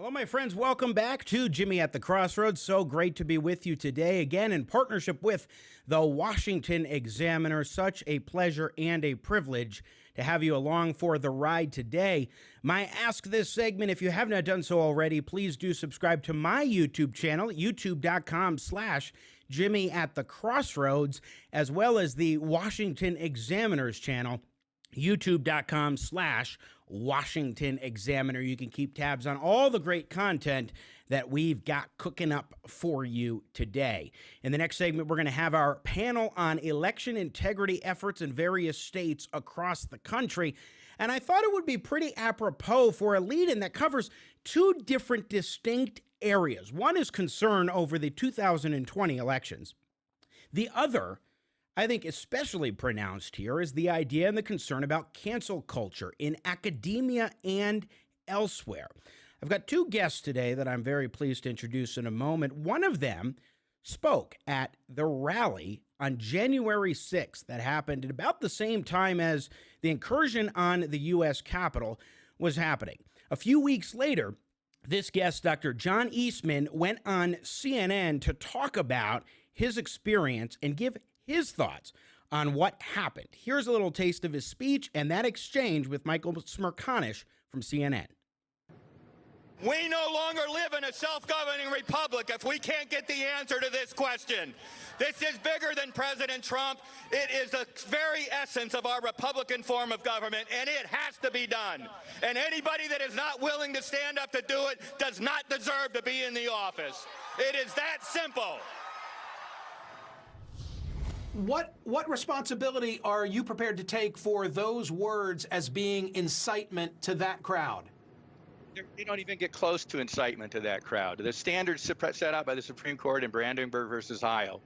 Hello, my friends. Welcome back to Jimmy at the Crossroads. So great to be with you today, again in partnership with the Washington Examiner. Such a pleasure and a privilege to have you along for the ride today. My Ask This segment, if you have not done so already, please do subscribe to my YouTube channel, youtube.com/Jimmy at the Crossroads, as well as the Washington Examiner's channel, youtube.com/Washington Examiner. You can keep tabs on all the great content that we've got cooking up for you today. In the next segment, we're going to have our panel on election integrity efforts in various states across the country. And I thought it would be pretty apropos for a lead-in that covers two different distinct areas. One is concern over the 2020 elections. The other, I think especially pronounced here, is the idea and the concern about cancel culture in academia and elsewhere. I've got two guests today that I'm very pleased to introduce in a moment. One of them spoke at the rally on January 6th that happened at about the same time as the incursion on the U.S. Capitol was happening. A few weeks later, this guest, Dr. John Eastman, went on CNN to talk about his experience and give his thoughts on what happened. Here's a little taste of his speech and that exchange with Michael Smerconish from CNN. We no longer live in a self-governing republic if we can't get the answer to this question. This is bigger than President Trump. It is the very essence of our Republican form of government, and it has to be done. And anybody that is not willing to stand up to do it does not deserve to be in the office. It is that simple. What responsibility are you prepared to take for those words as being incitement to that crowd? They don't even get close to incitement to that crowd. The standards set out by the Supreme Court in Brandenburg versus Ohio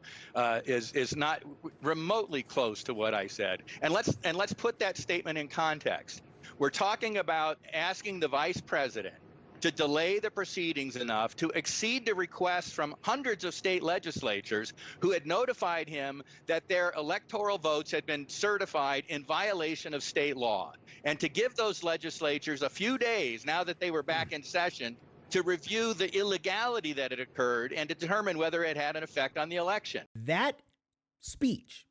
is not remotely close to what I said. And let's put that statement in context. We're talking about asking the vice president to delay the proceedings enough to exceed the requests from hundreds of state legislatures who had notified him that their electoral votes had been certified in violation of state law, and to give those legislatures a few days, now that they were back in session, to review the illegality that had occurred and to determine whether it had an effect on the election. That speech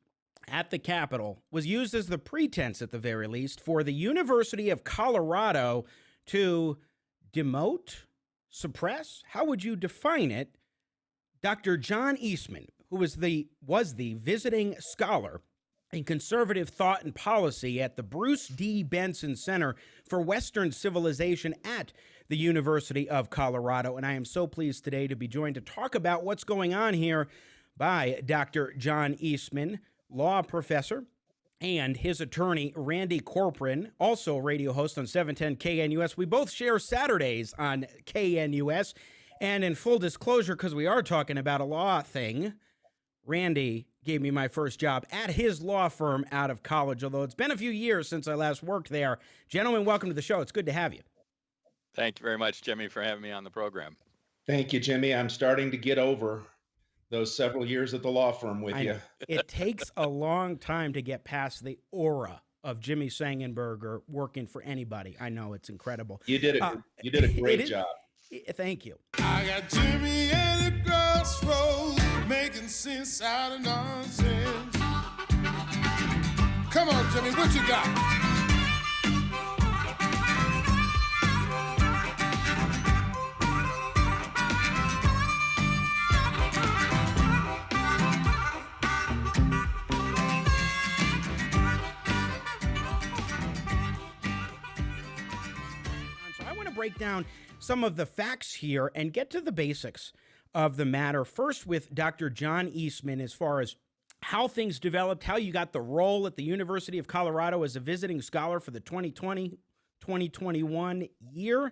at the Capitol was used as the pretense, at the very least, for the University of Colorado to demote, suppress, how would you define it? Dr. John Eastman, who was the visiting scholar in conservative thought and policy at the Bruce D. Benson Center for Western Civilization at the University of Colorado. And I am so pleased today to be joined to talk about what's going on here by Dr. John Eastman, law professor, and his attorney, Randy Corporon, also radio host on 710 KNUS. We both share Saturdays on KNUS. And in full disclosure, because we are talking about a law thing, Randy gave me my first job at his law firm out of college, although it's been a few years since I last worked there. Gentlemen, welcome to the show. It's good to have you. Thank you very much, Jimmy, for having me on the program. Thank you, Jimmy. I'm starting to get over those several years at the law firm with you. It takes a long time to get past the aura of Jimmy Sengenberger working for anybody. I know, it's incredible. You did a great job. Thank you. I got Jimmy at the crossroads, making sense out of nonsense. Come on, Jimmy, what you got? Break down some of the facts here and get to the basics of the matter. First with Dr. John Eastman, as far as how things developed, how you got the role at the University of Colorado as a visiting scholar for the 2020-2021 year.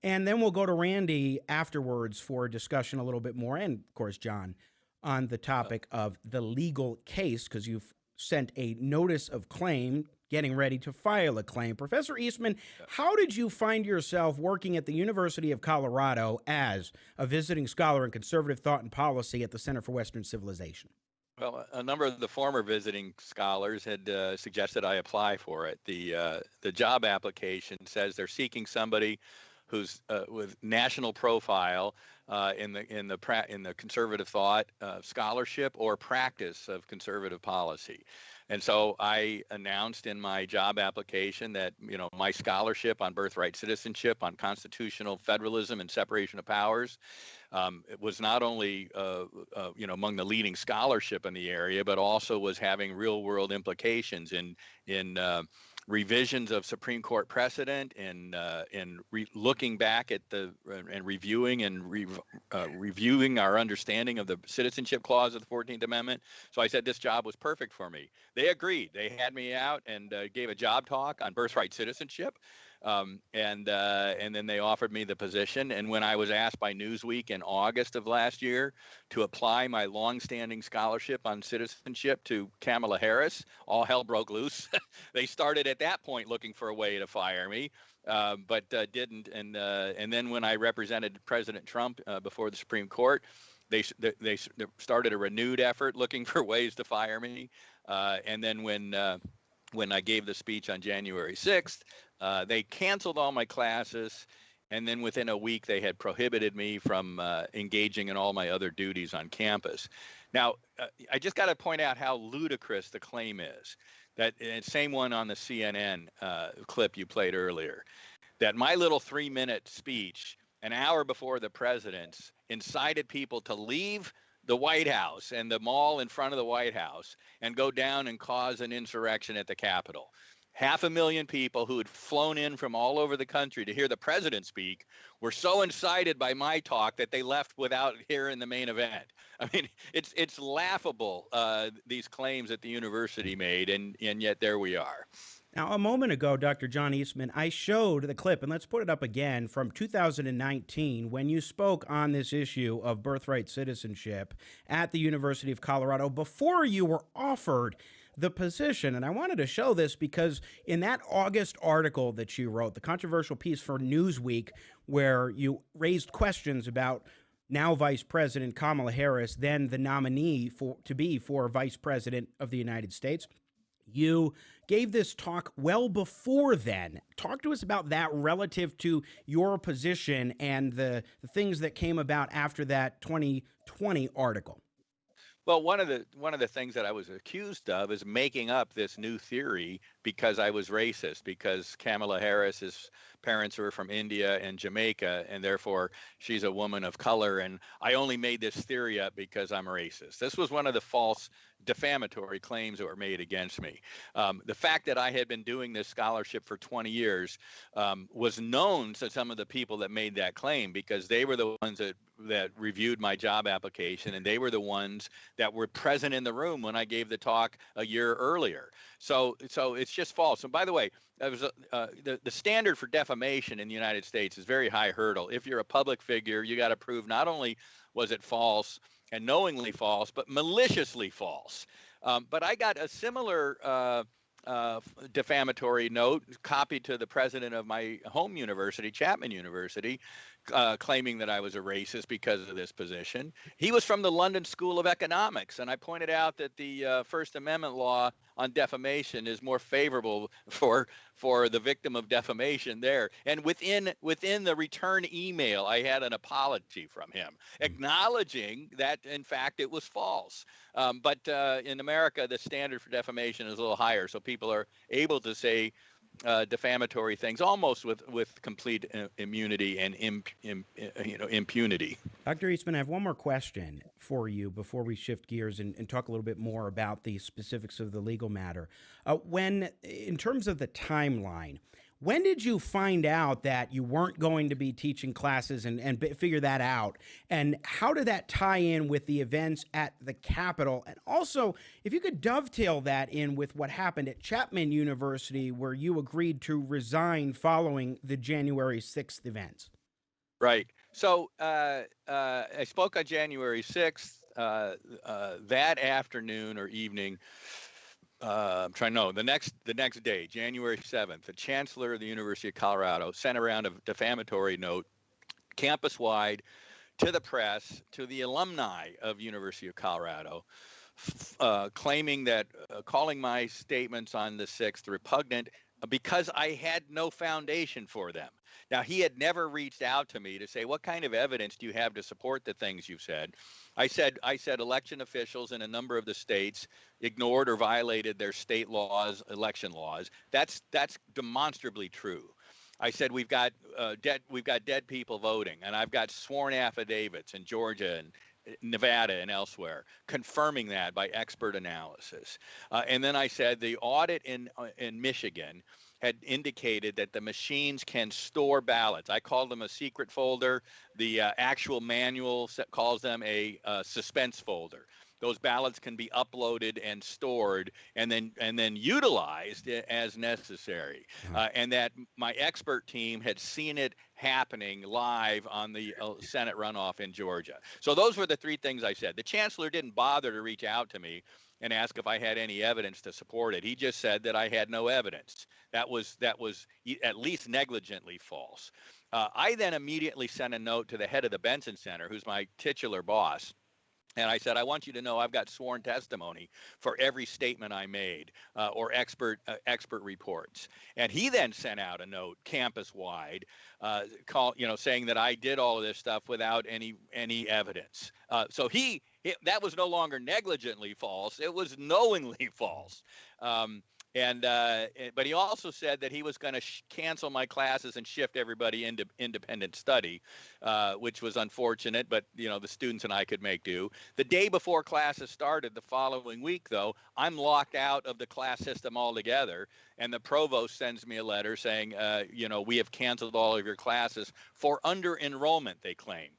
And then we'll go to Randy afterwards for a discussion a little bit more, and of course, John, on the topic of the legal case, because you've sent a notice of claim getting ready to file a claim. Professor Eastman, how did you find yourself working at the University of Colorado as a visiting scholar in conservative thought and policy at the Center for Western Civilization? Well, a number of the former visiting scholars had suggested I apply for it. The job application says they're seeking somebody who's with national profile in the conservative thought, scholarship, or practice of conservative policy. And so I announced in my job application that, my scholarship on birthright citizenship, on constitutional federalism and separation of powers, it was not only, among the leading scholarship in the area, but also was having real world implications in revisions of Supreme Court precedent, in looking back at and reviewing reviewing our understanding of the citizenship clause of the 14th Amendment. So I said this job was perfect for me. They agreed. They had me out and gave a job talk on birthright citizenship. And then they offered me the position. And when I was asked by Newsweek in August of last year to apply my longstanding scholarship on citizenship to Kamala Harris, all hell broke loose. They started at that point looking for a way to fire me, but didn't. And then when I represented President Trump before the Supreme Court, they started a renewed effort looking for ways to fire me. And then when I gave the speech on January 6th, they canceled all my classes, and then within a week they had prohibited me from engaging in all my other duties on campus. Now, I just got to point out how ludicrous the claim is, that same one on the CNN clip you played earlier, that my little 3-minute speech an hour before the president's incited people to leave the White House and the mall in front of the White House and go down and cause an insurrection at the Capitol. 500,000 people who had flown in from all over the country to hear the president speak were so incited by my talk that they left without hearing the main event. I mean, it's laughable, these claims that the university made, and yet there we are. Now, a moment ago, Dr. John Eastman, I showed the clip, and let's put it up again, from 2019 when you spoke on this issue of birthright citizenship at the University of Colorado before you were offered the position. And I wanted to show this because in that August article that you wrote, the controversial piece for Newsweek, where you raised questions about now Vice President Kamala Harris, then the nominee to be for Vice President of the United States, you gave this talk well before then. Talk to us about that relative to your position and the things that came about after that 2020 article. Well, one of the things that I was accused of is making up this new theory because I was racist, because Kamala Harris's parents were from India and Jamaica, and therefore she's a woman of color, and I only made this theory up because I'm racist. This was one of the false defamatory claims that were made against me. The fact that I had been doing this scholarship for 20 years was known to some of the people that made that claim, because they were the ones that reviewed my job application, and they were the ones that were present in the room when I gave the talk a year earlier. So it's just false. And by the way, that was the standard for defamation in the United States is very high hurdle. If you're a public figure, you got to prove not only was it false and knowingly false, but maliciously false. But I got a similar defamatory note copied to the president of my home university, Chapman University, claiming that I was a racist because of this position. He was from the London School of Economics, and I pointed out that the First Amendment law on defamation is more favorable for the victim of defamation there. And within the return email, I had an apology from him, acknowledging that, in fact, it was false. But in America, the standard for defamation is a little higher, so people are able to say defamatory things almost with complete immunity and impunity. Dr. Eastman, I have one more question for you before we shift gears and talk a little bit more about the specifics of the legal matter. In terms of the timeline, when did you find out that you weren't going to be teaching classes and figure that out? And how did that tie in with the events at the Capitol? And also, if you could dovetail that in with what happened at Chapman University, where you agreed to resign following the January 6th events. Right. So I spoke on January 6th. That afternoon or evening, the next day, January 7th, the chancellor of the University of Colorado sent around a defamatory note campus-wide to the press, to the alumni of University of Colorado, claiming that, calling my statements on the 6th repugnant because I had no foundation for them. Now, he had never reached out to me to say, what kind of evidence do you have to support the things you've said? I said election officials in a number of the states ignored or violated their state laws, election laws. That's demonstrably true. I said we've got dead people voting, and I've got sworn affidavits in Georgia and Nevada and elsewhere confirming that by expert analysis. And then I said the audit in Michigan had indicated that the machines can store ballots. I called them a secret folder. The actual manual calls them a suspense folder. Those ballots can be uploaded and stored and then utilized as necessary. And that my expert team had seen it happening live on the Senate runoff in Georgia. So those were the three things I said. The chancellor didn't bother to reach out to me and ask if I had any evidence to support it. He just said that I had no evidence. That was at least negligently false. I then immediately sent a note to the head of the Benson Center, who's my titular boss. And I said, I want you to know I've got sworn testimony for every statement I made or expert reports. And he then sent out a note campus-wide saying that I did all of this stuff without any evidence. So that was no longer negligently false. It was knowingly false. But he also said that he was going to cancel my classes and shift everybody into independent study, which was unfortunate, but the students and I could make do. The day before classes started the following week, though, I'm locked out of the class system altogether, and the provost sends me a letter saying, we have canceled all of your classes for under enrollment, they claim.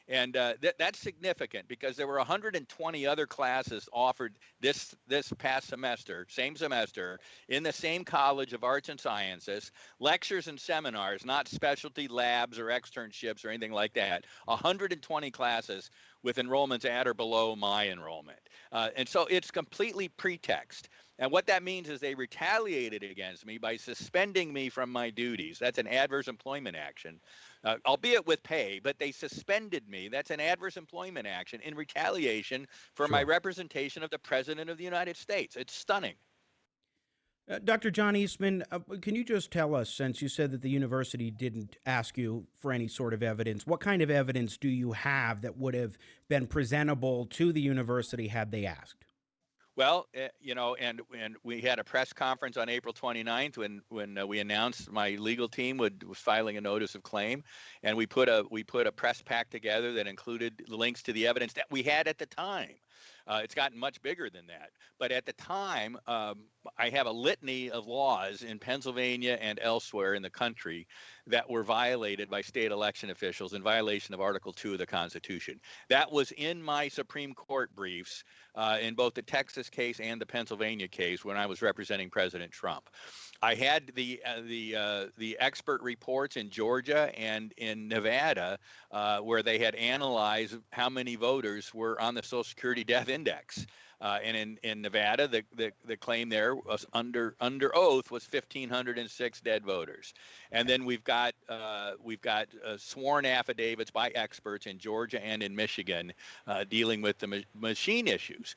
And that's significant because there were 120 other classes offered this past semester, same semester, in the same College of Arts and Sciences, lectures and seminars, not specialty labs or externships or anything like that. 120 classes with enrollments at or below my enrollment. And so it's completely pretext. And what that means is they retaliated against me by suspending me from my duties. That's an adverse employment action, albeit with pay, but they suspended me. That's an adverse employment action in retaliation for my representation of the President of the United States. It's stunning. Dr. John Eastman, can you just tell us, since you said that the university didn't ask you for any sort of evidence, what kind of evidence do you have that would have been presentable to the university had they asked? Well, and we had a press conference on April 29th when we announced my legal team was filing a notice of claim, and we put a press pack together that included links to the evidence that we had at the time. It's gotten much bigger than that. But at the time, I have a litany of laws in Pennsylvania and elsewhere in the country that were violated by state election officials in violation of Article 2 of the Constitution. That was in my Supreme Court briefs in both the Texas case and the Pennsylvania case when I was representing President Trump. I had the expert reports in Georgia and in Nevada where they had analyzed how many voters were on the Social Security Death Index. And in Nevada, the claim there was under oath was 1,506 dead voters. And then we've got sworn affidavits by experts in Georgia and in Michigan dealing with the machine issues.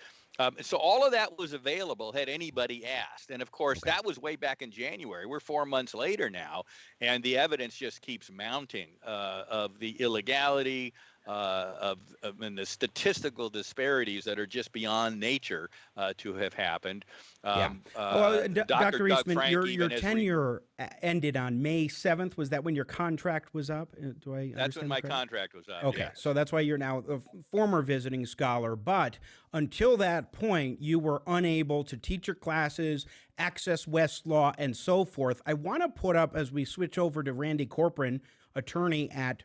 So all of that was available had anybody asked. And of course, that was way back in January. We're 4 months later now, and the evidence just keeps mounting of the illegality, and the statistical disparities that are just beyond nature to have happened. Dr. Eastman, your tenure ended on May 7th. Was that when your contract was up? That's when my contract was up. Okay, yes. So that's why you're now a former visiting scholar. But until that point, you were unable to teach your classes, access Westlaw, and so forth. I want to put up, as we switch over to Randy Corporon, attorney at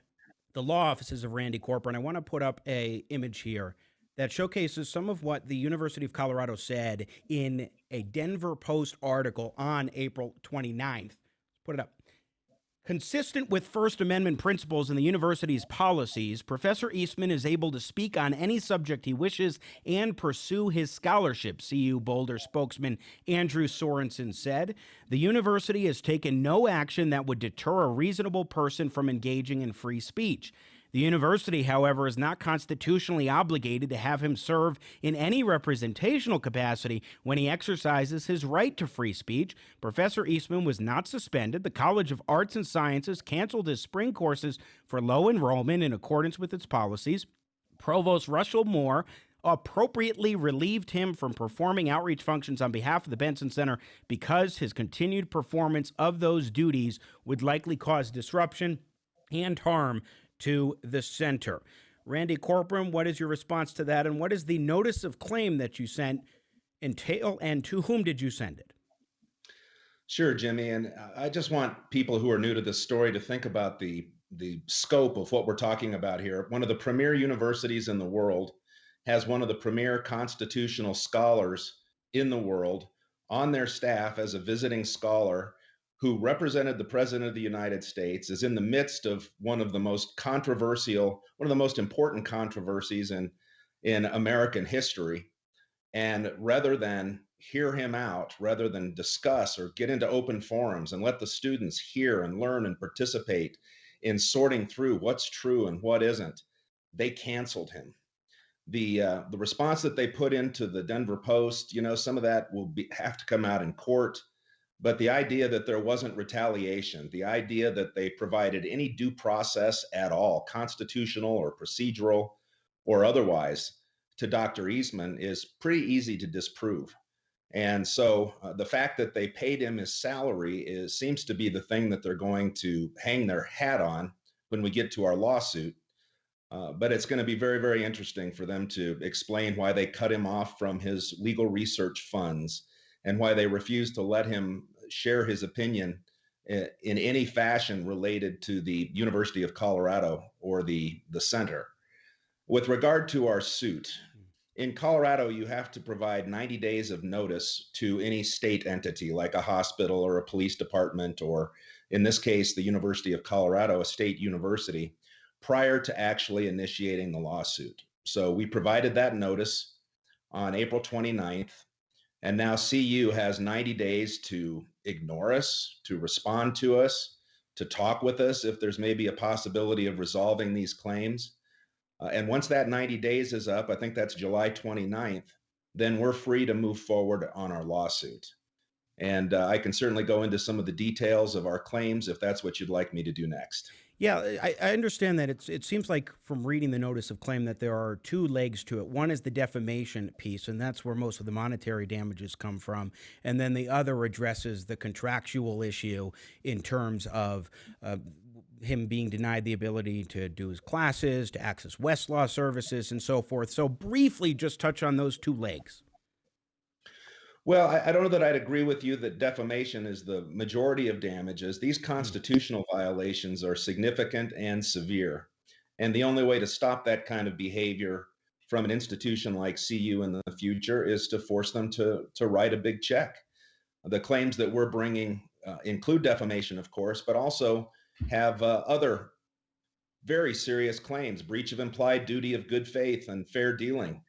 the law offices of Randy Corporon, I want to put up a image here that showcases some of what the University of Colorado said in a Denver Post article on April 29th. Put it up. Consistent with First Amendment principles in the university's policies, Professor Eastman is able to speak on any subject he wishes and pursue his scholarship, CU Boulder spokesman Andrew Sorensen said. The university has taken no action that would deter a reasonable person from engaging in free speech. The university, however, is not constitutionally obligated to have him serve in any representational capacity when he exercises his right to free speech. Professor Eastman was not suspended. The College of Arts and Sciences canceled his spring courses for low enrollment in accordance with its policies. Provost Russell Moore appropriately relieved him from performing outreach functions on behalf of the Benson Center because his continued performance of those duties would likely cause disruption and harm to the center. Randy Corporon, what is your response to that, and what is the notice of claim that you sent entail, and to whom did you send it? Sure, Jimmy. And I just want people who are new to this story to think about the scope of what we're talking about here. One of the premier universities in the world has one of the premier constitutional scholars in the world on their staff as a visiting scholar who represented the President of the United States, is in the midst of one of the most important controversies in American history. And rather than hear him out, rather than discuss or get into open forums and let the students hear and learn and participate in sorting through what's true and what isn't, they canceled him. The response that they put into the Denver Post, some of that will have to come out in court. But the idea that there wasn't retaliation, the idea that they provided any due process at all, constitutional or procedural or otherwise, to Dr. Eastman is pretty easy to disprove. And so the fact that they paid him his salary seems to be the thing that they're going to hang their hat on when we get to our lawsuit. But it's going to be very, very interesting for them to explain why they cut him off from his legal research funds and why they refused to let him share his opinion in any fashion related to the University of Colorado or the center. With regard to our suit, in Colorado, you have to provide 90 days of notice to any state entity like a hospital or a police department, or in this case, the University of Colorado, a state university, prior to actually initiating the lawsuit. So we provided that notice on April 29th, and now CU has 90 days to ignore us, to respond to us, to talk with us if there's maybe a possibility of resolving these claims. And once that 90 days is up, I think that's July 29th, then we're free to move forward on our lawsuit. And I can certainly go into some of the details of our claims if that's what you'd like me to do next. Yeah, I understand that. It seems like from reading the notice of claim that there are two legs to it. One is the defamation piece, and that's where most of the monetary damages come from. And then the other addresses the contractual issue in terms of him being denied the ability to do his classes, to access Westlaw services, and so forth. So briefly, just touch on those two legs. Well, I don't know that I'd agree with you that defamation is the majority of damages. These constitutional violations are significant and severe. And the only way to stop that kind of behavior from an institution like CU in the future is to force them to write a big check. The claims that we're bringing include defamation, of course, but also have other very serious claims: breach of implied duty of good faith and fair dealing,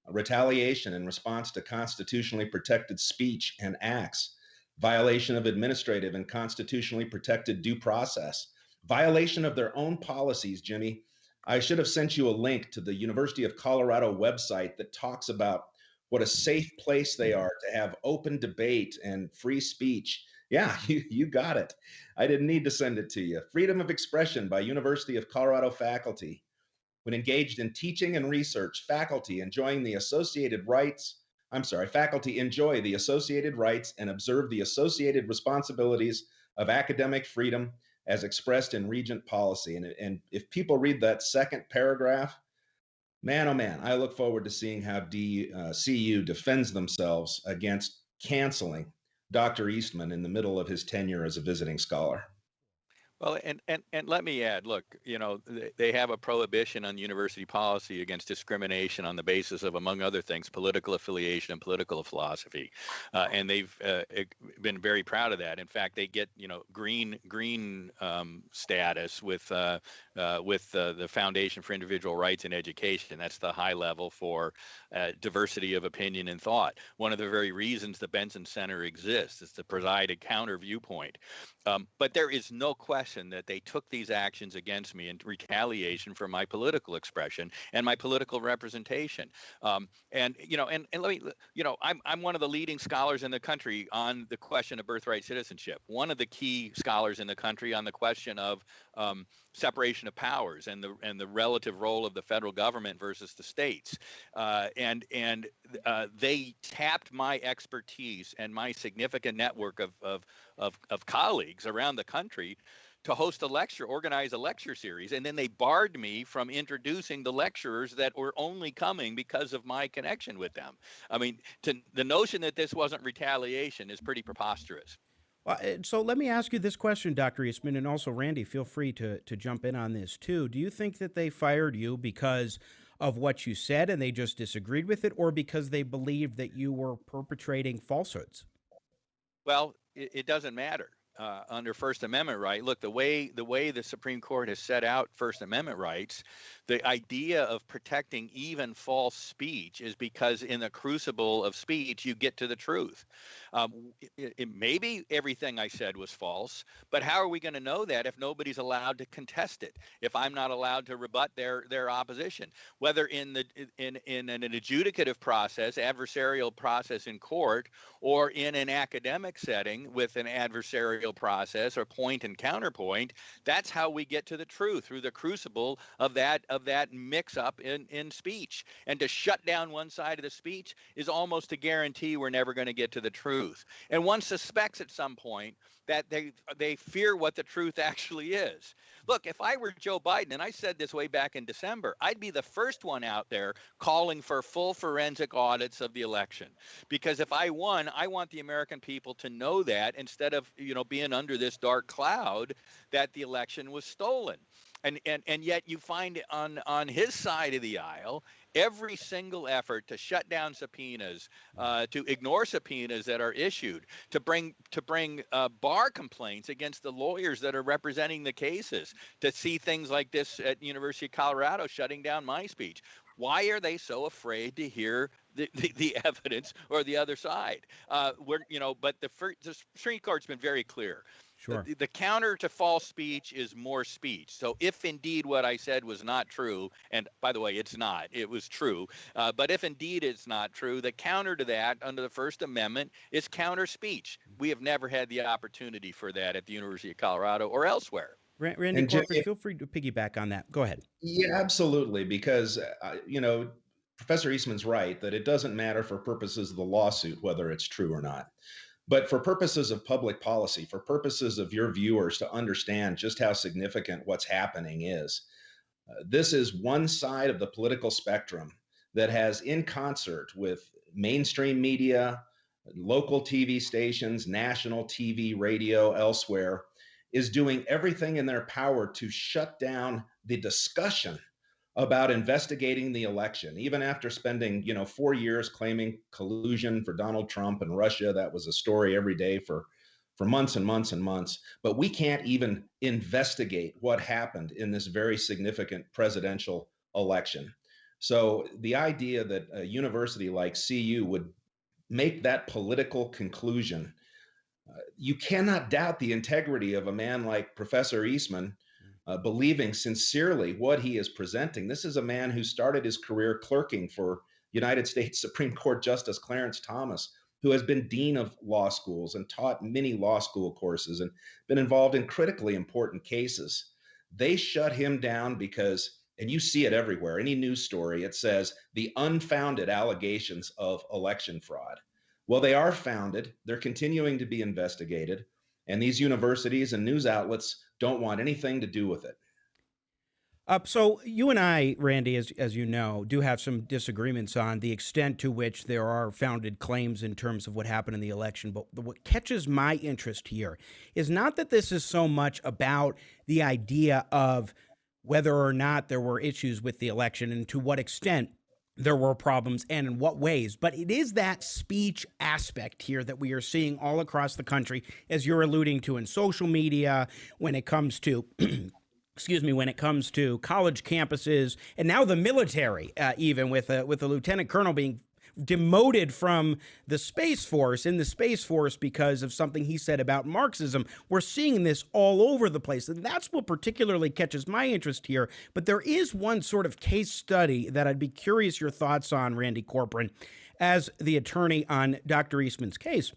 retaliation in response to constitutionally protected speech and acts, violation of administrative and constitutionally protected due process, violation of their own policies. Jimmy, I should have sent you a link to the University of Colorado website that talks about what a safe place they are to have open debate and free speech. Yeah, you got it. I didn't need to send it to you. Freedom of expression by University of Colorado faculty. When engaged in teaching and research, faculty enjoy the associated rights and observe the associated responsibilities of academic freedom as expressed in Regent policy. And if people read that second paragraph, man, oh man, I look forward to seeing how CU defends themselves against canceling Dr. Eastman in the middle of his tenure as a visiting scholar. Well, and let me add, look, they have a prohibition on university policy against discrimination on the basis of, among other things, political affiliation and political philosophy, and they've been very proud of that. In fact, they get green status with the Foundation for Individual Rights in Education. That's the high level for diversity of opinion and thought. One of the very reasons the Benson Center exists is to provide a counter viewpoint. But there is no question that they took these actions against me in retaliation for my political expression and my political representation. And let me, I'm one of the leading scholars in the country on the question of birthright citizenship. One of the key scholars in the country on the question of separation of powers and the relative role of the federal government versus the states. They tapped my expertise and my significant network of colleagues around the country to organize a lecture series, and then they barred me from introducing the lecturers that were only coming because of my connection with them. I mean, the notion that this wasn't retaliation is pretty preposterous. So let me ask you this question, Dr. Eastman, and also Randy, feel free to jump in on this too. Do you think that they fired you because of what you said and they just disagreed with it, or because they believed that you were perpetrating falsehoods? Well, it doesn't matter under First Amendment right. Look, the way the Supreme Court has set out First Amendment rights, the idea of protecting even false speech is because in the crucible of speech, you get to the truth. Maybe everything I said was false, but how are we going to know that if nobody's allowed to contest it? If I'm not allowed to rebut their opposition, whether in an adjudicative process, adversarial process in court, or in an academic setting with an adversarial process or point and counterpoint, that's how we get to the truth, through the crucible of that mix up in speech. And to shut down one side of the speech is almost a guarantee we're never going to get to the truth. And one suspects at some point that they fear what the truth actually is. Look, if I were Joe Biden, and I said this way back in December, I'd be the first one out there calling for full forensic audits of the election. Because if I won, I want the American people to know that, instead of being under this dark cloud that the election was stolen. And yet you find on his side of the aisle every single effort to shut down subpoenas, to ignore subpoenas that are issued, to bring bar complaints against the lawyers that are representing the cases, to see things like this at University of Colorado shutting down my speech. Why are they so afraid to hear the evidence or the other side? But the Supreme Court's been very clear. Sure. The counter to false speech is more speech. So if indeed what I said was not true, and by the way, it's not, it was true, but if indeed it's not true, the counter to that under the First Amendment is counter speech. We have never had the opportunity for that at the University of Colorado or elsewhere. Randy Corporon, feel free to piggyback on that. Go ahead. Yeah, absolutely. Because, Professor Eastman's right that it doesn't matter for purposes of the lawsuit whether it's true or not. But for purposes of public policy, for purposes of your viewers to understand just how significant what's happening is, this is one side of the political spectrum that has, in concert with mainstream media, local TV stations, national TV, radio, elsewhere, is doing everything in their power to shut down the discussion about investigating the election. Even after spending, 4 years claiming collusion for Donald Trump and Russia, that was a story every day for months and months and months. But we can't even investigate what happened in this very significant presidential election. So the idea that a university like CU would make that political conclusion, you cannot doubt the integrity of a man like Professor Eastman, believing sincerely what he is presenting. This is a man who started his career clerking for United States Supreme Court Justice Clarence Thomas, who has been dean of law schools and taught many law school courses and been involved in critically important cases. They shut him down because, and you see it everywhere, any news story, it says the unfounded allegations of election fraud. Well, they are founded. They're continuing to be investigated. And these universities and news outlets don't want anything to do with it. So you and I, Randy, as you know, do have some disagreements on the extent to which there are founded claims in terms of what happened in the election. But what catches my interest here is not that this is so much about the idea of whether or not there were issues with the election and to what extent there were problems and in what ways, but it is that speech aspect here that we are seeing all across the country, as you're alluding to in social media, when it comes to when it comes to college campuses, and now the military, even with a lieutenant colonel being demoted from the Space Force in the Space Force because of something he said about Marxism. We're seeing this all over the place, and that's what particularly catches my interest here. But there is one sort of case study that I'd be curious your thoughts on, Randy Corporon, as the attorney on Dr. Eastman's case,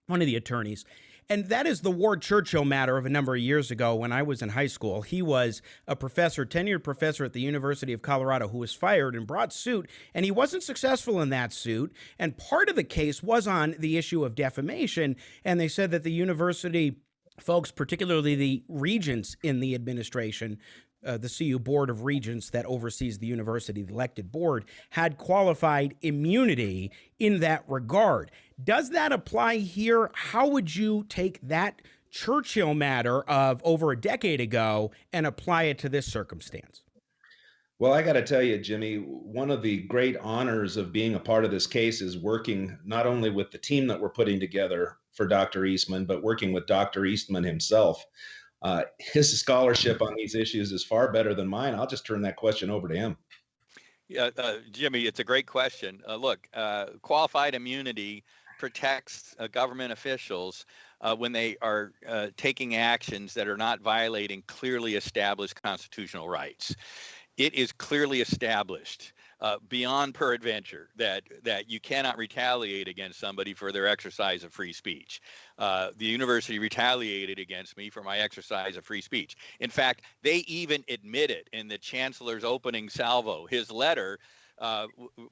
one of the attorneys. And that is the Ward Churchill matter of a number of years ago when I was in high school. He was a professor, tenured professor at the University of Colorado, who was fired and brought suit, and he wasn't successful in that suit. And part of the case was on the issue of defamation, and they said that the university folks, particularly the regents in the administration, the CU Board of Regents that oversees the university, the elected board, had qualified immunity in that regard. Does that apply here? How would you take that Churchill matter of over a decade ago and apply it to this circumstance? Well, I got to tell you, Jimmy, one of the great honors of being a part of this case is working not only with the team that we're putting together for Dr. Eastman, but working with Dr. Eastman himself. His scholarship on these issues is far better than mine. I'll just turn that question over to him. Yeah, Jimmy, it's a great question. Look, qualified immunity protects government officials when they are taking actions that are not violating clearly established constitutional rights. It is clearly established beyond peradventure that you cannot retaliate against somebody for their exercise of free speech. The university retaliated against me for my exercise of free speech. In fact, they even admitted in the chancellor's opening salvo, his letter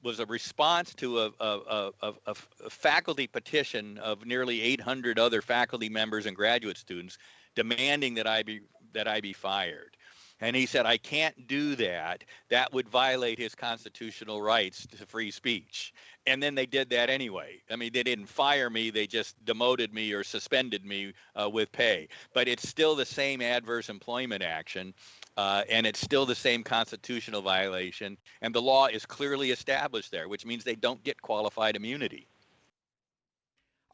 was a response to a faculty petition of nearly 800 other faculty members and graduate students demanding that I be fired. And he said, I can't do that. That would violate his constitutional rights to free speech. And then they did that anyway. I mean, they didn't fire me. They just demoted me or suspended me with pay. But it's still the same adverse employment action. And it's still the same constitutional violation. And the law is clearly established there, which means they don't get qualified immunity.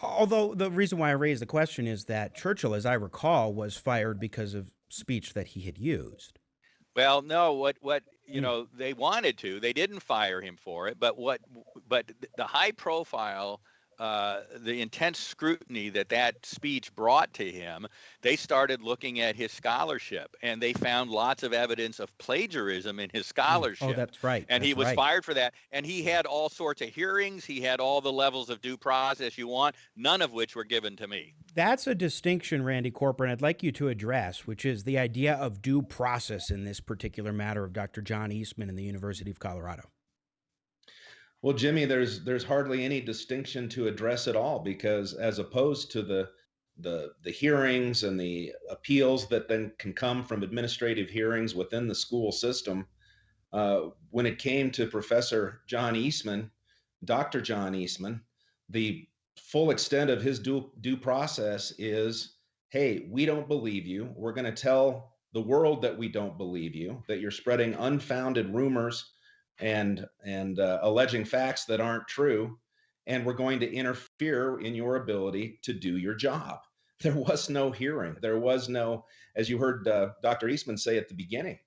Although the reason why I raised the question is that Churchill, as I recall, was fired because of speech that he had used. Well, no, what you know, they wanted to. They didn't fire him for it, but the high profile, the intense scrutiny that speech brought to him, they started looking at his scholarship, and they found lots of evidence of plagiarism in his scholarship. Oh, that's right. And he was fired for that. And he had all sorts of hearings. He had all the levels of due process you want, none of which were given to me. That's a distinction, Randy Corporon, I'd like you to address, which is the idea of due process in this particular matter of Dr. John Eastman and the University of Colorado. Well, Jimmy, there's hardly any distinction to address at all, because as opposed to the hearings and the appeals that then can come from administrative hearings within the school system, when it came to Professor John Eastman, Dr. John Eastman, the full extent of his due process is, hey, we don't believe you. We're going to tell the world that we don't believe you, that you're spreading unfounded rumors and alleging facts that aren't true, and we're going to interfere in your ability to do your job. There was no hearing. There was no, as you heard Dr. Eastman say at the beginning,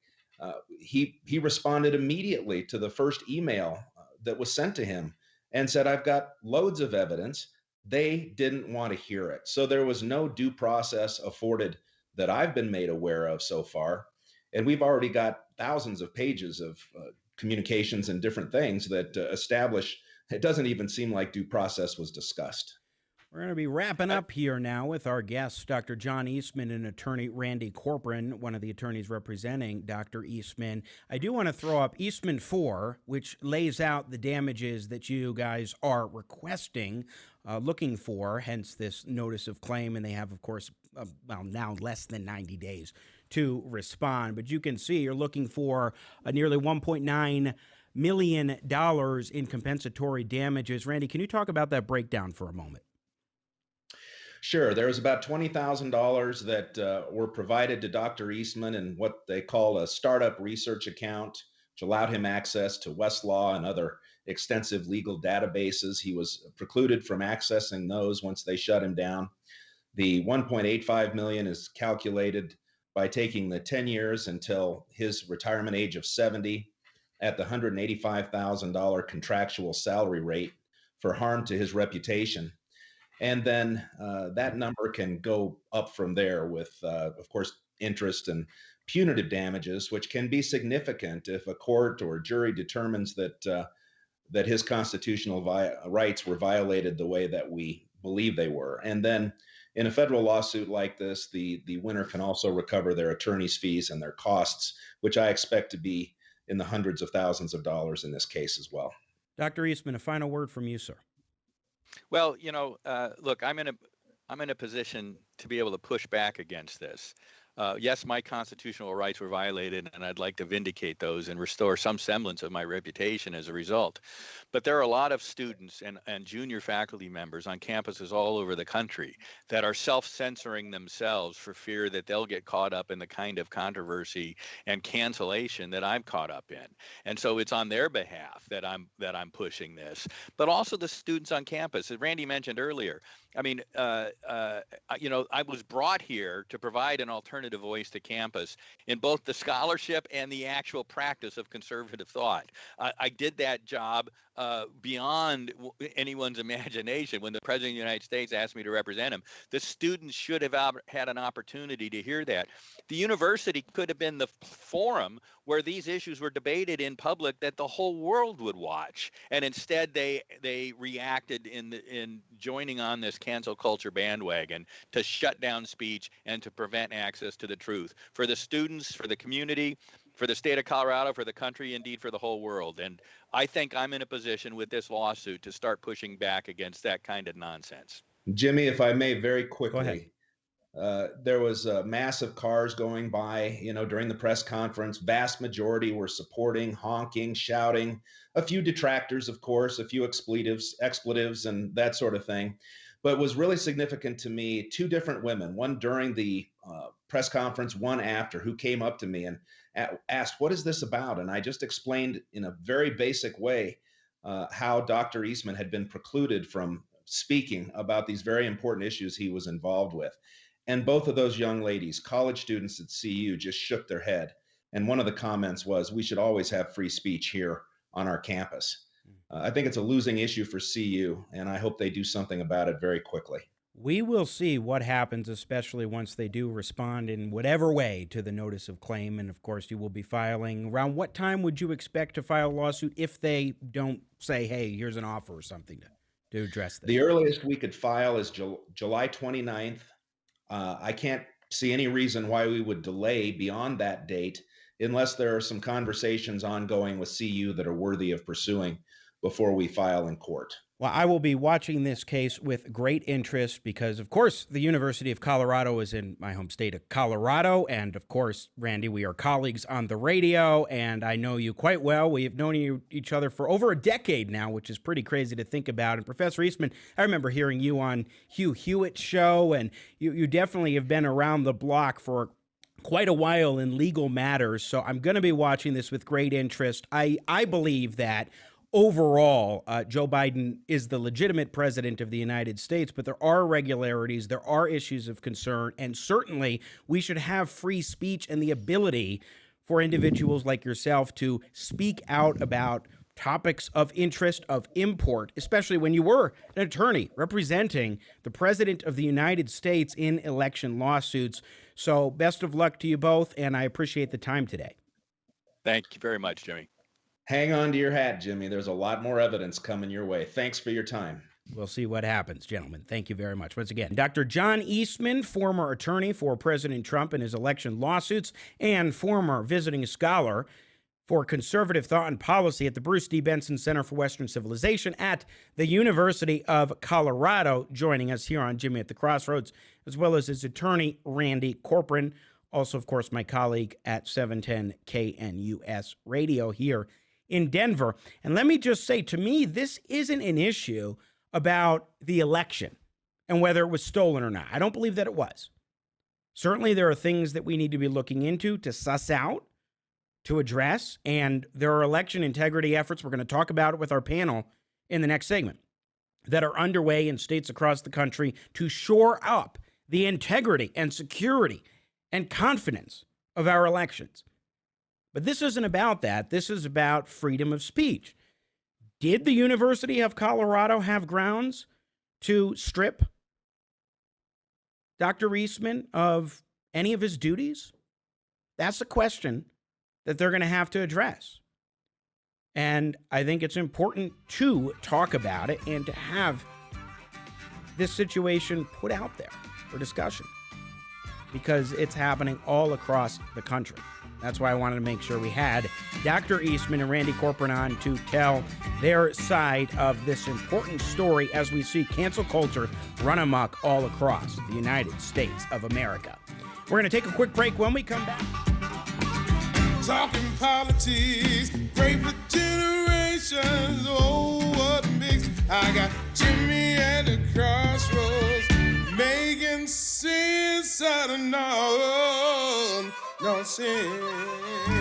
he responded immediately to the first email that was sent to him and said, I've got loads of evidence. They didn't want to hear it. So there was no due process afforded that I've been made aware of so far. And we've already got thousands of pages of communications and different things that establish it doesn't even seem like due process was discussed. We're going to be wrapping up here now with our guest, Dr. John Eastman, and attorney Randy Corporon, one of the attorneys representing Dr. Eastman. I do want to throw up Eastman 4, which lays out the damages that you guys are requesting, looking for, hence this notice of claim. And they have, of course, now less than 90 days to respond. But you can see you're looking for a nearly $1.9 million in compensatory damages. Randy, can you talk about that breakdown for a moment? Sure. There was about $20,000 that were provided to Dr. Eastman in what they call a startup research account, which allowed him access to Westlaw and other extensive legal databases. He was precluded from accessing those once they shut him down. The $1.85 million is calculated by taking the 10 years until his retirement age of 70 at the $185,000 contractual salary rate. for harm to his reputation. And then that number can go up from there with, of course, interest and punitive damages, which can be significant if a court or jury determines that his constitutional rights were violated the way that we believe they were. And then in a federal lawsuit like this, the winner can also recover their attorney's fees and their costs, which I expect to be in the hundreds of thousands of dollars in this case as well. Dr. Eastman, a final word from you, sir. Well, look, I'm in a position to be able to push back against this. Yes, my constitutional rights were violated, and I'd like to vindicate those and restore some semblance of my reputation as a result. But there are a lot of students and junior faculty members on campuses all over the country that are self-censoring themselves for fear that they'll get caught up in the kind of controversy and cancellation that I'm caught up in. And so it's on their behalf that I'm pushing this. But also the students on campus, as Randy mentioned earlier. I mean, I was brought here to provide an alternative voice to campus in both the scholarship and the actual practice of conservative thought. I did that job beyond anyone's imagination. When the President of the United States asked me to represent him, the students should have had an opportunity to hear that. The university could have been the forum where these issues were debated in public that the whole world would watch. And instead they reacted in joining on this cancel culture bandwagon to shut down speech and to prevent access to the truth for the students, for the community, for the state of Colorado, for the country, indeed for the whole world. And I think I'm in a position with this lawsuit to start pushing back against that kind of nonsense. Jimmy, if I may, very Go ahead. quickly, there was massive cars going by, during the press conference. Vast majority were supporting, honking, shouting. A few detractors, of course, a few expletives, and that sort of thing. But it was really significant to me, two different women, one during the press conference, one after, who came up to me and asked, "What is this about?" And I just explained in a very basic way how Dr. Eastman had been precluded from speaking about these very important issues he was involved with. And both of those young ladies, college students at CU, just shook their head. And one of the comments was, "We should always have free speech here on our campus." I think it's a losing issue for CU, and I hope they do something about it very quickly. We will see what happens, especially once they do respond in whatever way to the notice of claim. And of course, you will be filing. Around what time would you expect to file a lawsuit if they don't say, "Hey, here's an offer" or something to address this? The earliest we could file is July 29th. I can't see any reason why we would delay beyond that date unless there are some conversations ongoing with CU that are worthy of pursuing before we file in court. Well, I will be watching this case with great interest because, of course, the University of Colorado is in my home state of Colorado. And, of course, Randy, we are colleagues on the radio, and I know you quite well. We have known each other for over a decade now, which is pretty crazy to think about. And, Professor Eastman, I remember hearing you on Hugh Hewitt's show, and you definitely have been around the block for quite a while in legal matters. So I'm going to be watching this with great interest. I believe that overall, Joe Biden is the legitimate president of the United States, but there are irregularities, there are issues of concern, and certainly we should have free speech and the ability for individuals like yourself to speak out about topics of interest, of import, especially when you were an attorney representing the president of the United States in election lawsuits. So best of luck to you both, and I appreciate the time today. Thank you very much, Jimmy. Hang on to your hat, Jimmy. There's a lot more evidence coming your way. Thanks for your time. We'll see what happens, gentlemen. Thank you very much. Once again, Dr. John Eastman, former attorney for President Trump in his election lawsuits and former visiting scholar for conservative thought and policy at the Bruce D. Benson Center for Western Civilization at the University of Colorado, joining us here on Jimmy at the Crossroads, as well as his attorney, Randy Corporon, also, of course, my colleague at 710 KNUS Radio here in Denver. And let me just say, to me, this isn't an issue about the election and whether it was stolen or not. I don't believe that it was. Certainly, there are things that we need to be looking into to suss out, to address, and there are election integrity efforts. We're going to talk about it with our panel in the next segment that are underway in states across the country to shore up the integrity and security and confidence of our elections. But this isn't about that. This is about freedom of speech. Did the University of Colorado have grounds to strip Dr. Eastman of any of his duties? That's a question that they're going to have to address. And I think it's important to talk about it and to have this situation put out there for discussion, because it's happening all across the country. That's why I wanted to make sure we had Dr. Eastman and Randy Corporon on to tell their side of this important story as we see cancel culture run amok all across the United States of America. We're going to take a quick break. When we come back, talking politics, great for generations. Oh, what mix! I got Jimmy at the crossroads, making sense out of no sense.